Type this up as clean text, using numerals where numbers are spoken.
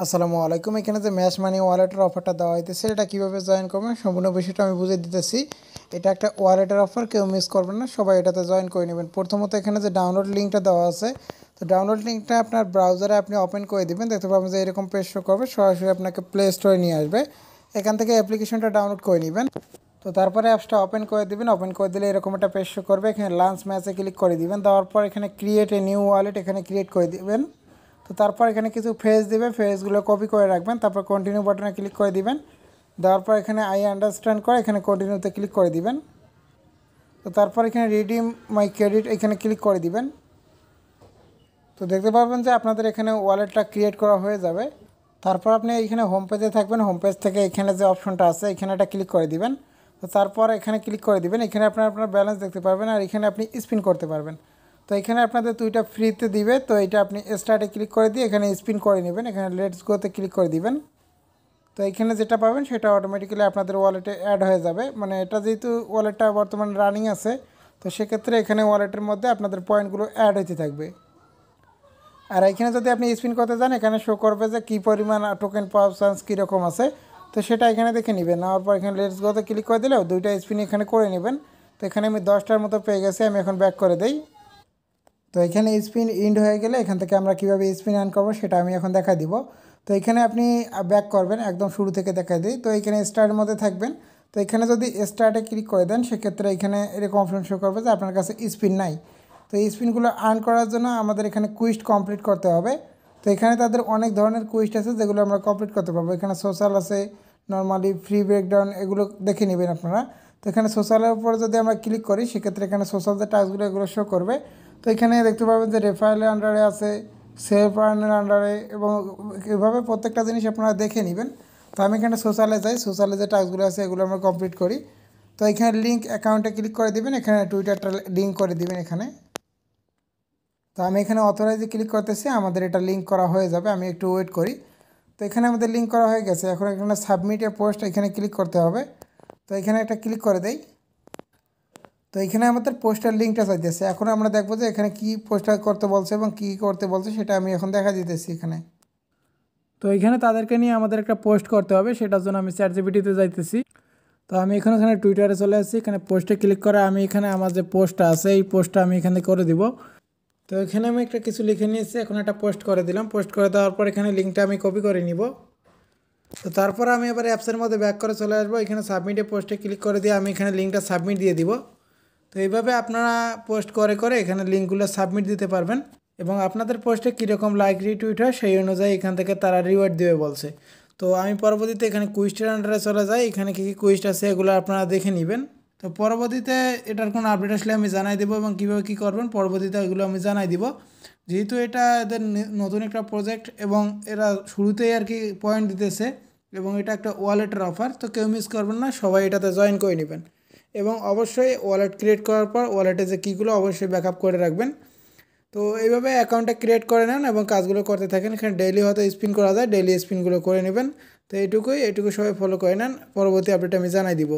আসসালামু আলাইকুম। এখানে যে ম্যাশ মানি ওয়ালেটের অফারটা দেওয়া হইতেছে, এটা কীভাবে জয়েন করবেন সম্পূর্ণ বিষয়টা আমি বুঝিয়ে দিতেছি। এটা একটা ওয়ালেটের অফার, কেউ মিস করবেন না, সবাই এটাতে জয়েন করে নেবেন। প্রথমত এখানে যে ডাউনলোড লিঙ্কটা দেওয়া আছে, তো ডাউনলোড লিঙ্কটা আপনার ব্রাউজারে আপনি ওপেন করে দিবেন। দেখতে পাবেন যে এরকম পেজ শো করবে, সরাসরি আপনাকে প্লে স্টোরে নিয়ে আসবে। এখান থেকে অ্যাপ্লিকেশনটা ডাউনলোড করে নেবেন। তো তারপরে অ্যাপসটা ওপেন করে দিবেন। ওপেন করে দিলে এরকম একটা পেজ শো করবে। এখানে লাঞ্চ ম্যাচে ক্লিক করে দিবেন। দেওয়ার পর এখানে ক্রিয়েট এ নিউ ওয়ালেট এখানে ক্রিয়েট করে দিবেন। তো তারপর এখানে কিছু ফ্রেজ দিবে, ফ্রেজগুলো কপি করে রাখবেন। তারপর কন্টিনিউ বাটনে ক্লিক করে দিবেন। দেওয়ার পর এখানে আই আন্ডারস্ট্যান্ড করে এখানে কন্টিনিউতে ক্লিক করে দিবেন। তো তারপর এখানে রিডিম মাই ক্রেডিট এখানে ক্লিক করে দিবেন। তো দেখতে পাবেন যে আপনাদের এখানে ওয়ালেটটা ক্রিয়েট করা হয়ে যাবে। তারপর আপনি এখানে হোম পেজে থাকবেন। হোম পেজ থেকে এখানে যে অপশনটা আছে এখানে এটা ক্লিক করে দিবেন। তো তারপর এখানে ক্লিক করে দিবেন। এখানে আপনার ব্যালেন্স দেখতে পারবেন, আর এখানে আপনি স্পিন করতে পারবেন। তো এখানে আপনাদের দুইটা ফ্রিতে দিবে। তো এটা আপনি স্টার্টে ক্লিক করে দিয়ে এখানে স্পিন করে নেবেন। এখানে লেটস গোতে ক্লিক করে দিবেন। তো এখানে যেটা পাবেন সেটা অটোমেটিক্যালি আপনাদের ওয়ালেটে অ্যাড হয়ে যাবে। মানে এটা যেহেতু ওয়ালেটটা বর্তমানে রানিং আছে, তো সেক্ষেত্রে এখানে ওয়ালেটের মধ্যে আপনাদের পয়েন্টগুলো অ্যাড হতে থাকবে। আর এখানে যদি আপনি স্পিন করতে যান, এখানে শো করবে যে কী পরিমাণ টোকেন পাওয়ার চান্স কীরকম আছে। তো সেটা এখানে দেখে নেবেন। নেওয়ার পর এখানে লেটস গোতে ক্লিক করে দিলেও দুইটা স্পিন এখানে করে নেবেন। তো এখানে আমি 10টার মতো পেয়ে গেছি, আমি এখন ব্যাক করে দেই। তো এখানে স্পিন ইন্ড হয়ে গেলে এখান থেকে আমরা কীভাবে স্পিন আর্ন করবো সেটা আমি এখন দেখা দিব। তো এখানে আপনি ব্যাক করবেন, একদম শুরু থেকে দেখা দিই। তো এখানে স্টার্টের মধ্যে থাকবেন। তো এখানে যদি স্টার্টে ক্লিক করে দেন, সেক্ষেত্রে এখানে এরকম অপশন শো করবে যে আপনার কাছে স্পিন নাই। তো এই স্পিনগুলো আর্ন করার জন্য আমাদের এখানে কুইজ কমপ্লিট করতে হবে। তো এখানে তাদের অনেক ধরনের কুইজ আছে যেগুলো আমরা কমপ্লিট করতে পারবো। এখানে সোশ্যাল আছে, নর্মালি ফ্রি ব্রেকডাউন, এগুলো দেখে নেবেন আপনারা। তো এখানে সোশ্যালের উপরে যদি আমরা ক্লিক করি, সেক্ষেত্রে এখানে সোশ্যাল যে টাস্কগুলো এগুলো শো করবে। তো এখানে দেখতে পাবেন যে রেফারেলের আন্ডারে আছে, সেলফ আর্নের আন্ডারে, এবং এভাবে প্রত্যেকটা জিনিস আপনারা দেখে নেবেন। তো আমি এখানে সোশ্যালে যাই, সোশ্যালে যে টাস্কগুলো আছে এগুলো আমরা কমপ্লিট করি। তো এখানে লিঙ্ক অ্যাকাউন্টে ক্লিক করে দিবেন, এখানে টুইটারটা লিঙ্ক করে দিবেন এখানে। তো আমি এখানে অথরাইজে ক্লিক করতেছি, আমাদের এটা লিঙ্ক করা হয়ে যাবে। আমি একটু ওয়েট করি। তো এখানে আমাদের লিঙ্ক করা হয়ে গেছে। এখন এখানে সাবমিট এ পোস্ট এখানে ক্লিক করতে হবে। তো এখানে একটা ক্লিক করে দেই। তো এখানে আমাদের পোস্টার লিঙ্কটা চাইতেছে। এখন আমরা দেখবো যে এখানে কি পোস্টার করতে বলছে এবং কি করতে বলছে সেটা আমি এখন দেখা দিতেছি এখানে। তো এখানে তাদেরকে নিয়ে আমাদের একটা পোস্ট করতে হবে, সেটার জন্য আমি চ্যাটজিপিটিতে যাইতেছি। তো আমি এখানে টুইটারে চলে আসছি। এখানে পোস্টে ক্লিক করে আমি এখানে আমার যে পোস্টটা আছে এই পোস্টটা আমি এখানে করে দিব। তো এখানে আমি একটা কিছু লিখে নিয়েছি, এখন একটা পোস্ট করে দিলাম। পোস্ট করে দেওয়ার পর এখানে লিঙ্কটা আমি কপি করে নিব। তো তারপর আমি এবার অ্যাপসের মধ্যে ব্যাক করে চলে আসবো। এখানে সাবমিটে পোস্টে ক্লিক করে দিয়ে আমি এখানে লিঙ্কটা সাবমিট দিয়ে দিব। তো এইভাবে আপনারা পোস্ট করে করে এখানে লিঙ্কগুলো সাবমিট দিতে পারবেন, এবং আপনাদের পোস্টে কীরকম লাইক রিটুইট হয় সেই অনুযায়ী এখান থেকে তারা রিওয়ার্ড দেবে বলছে। তো আমি পরবর্তীতে এখানে কুইজটার আন্ডারে চলে যাই। এখানে কী কী কুইজ আছে এগুলো আপনারা দেখে নেবেন। তো পরবর্তীতে এটার কোনো আপডেট আসলে আমি জানাই দেবো, এবং কীভাবে কী করবেন পরবর্তীতে এগুলো আমি জানাই দিব। যেহেতু এটা এদের নতুন একটা প্রজেক্ট এবং এরা শুরুতেই আর কি পয়েন্ট দিতেছে, এবং এটা একটা ওয়ালেটের অফার, তো কেউ মিস করবেন না, সবাই এটাতে জয়েন করে নেবেন। এবং অবশ্যই ওয়ালেট ক্রিয়েট করার পর ওয়ালেটে যে কীগুলো অবশ্যই ব্যাকআপ করে রাখবেন। তো এইভাবে অ্যাকাউন্টটা ক্রিয়েট করে নেন এবং কাজগুলো করতে থাকেন। এখানে ডেইলি হয়তো স্পিন করা যায়, ডেইলি স্পিনগুলো করে নেবেন। তো এইটুকু সবাই ফলো করে নেন। পরবর্তী আপডেট আমি জানাই দিব।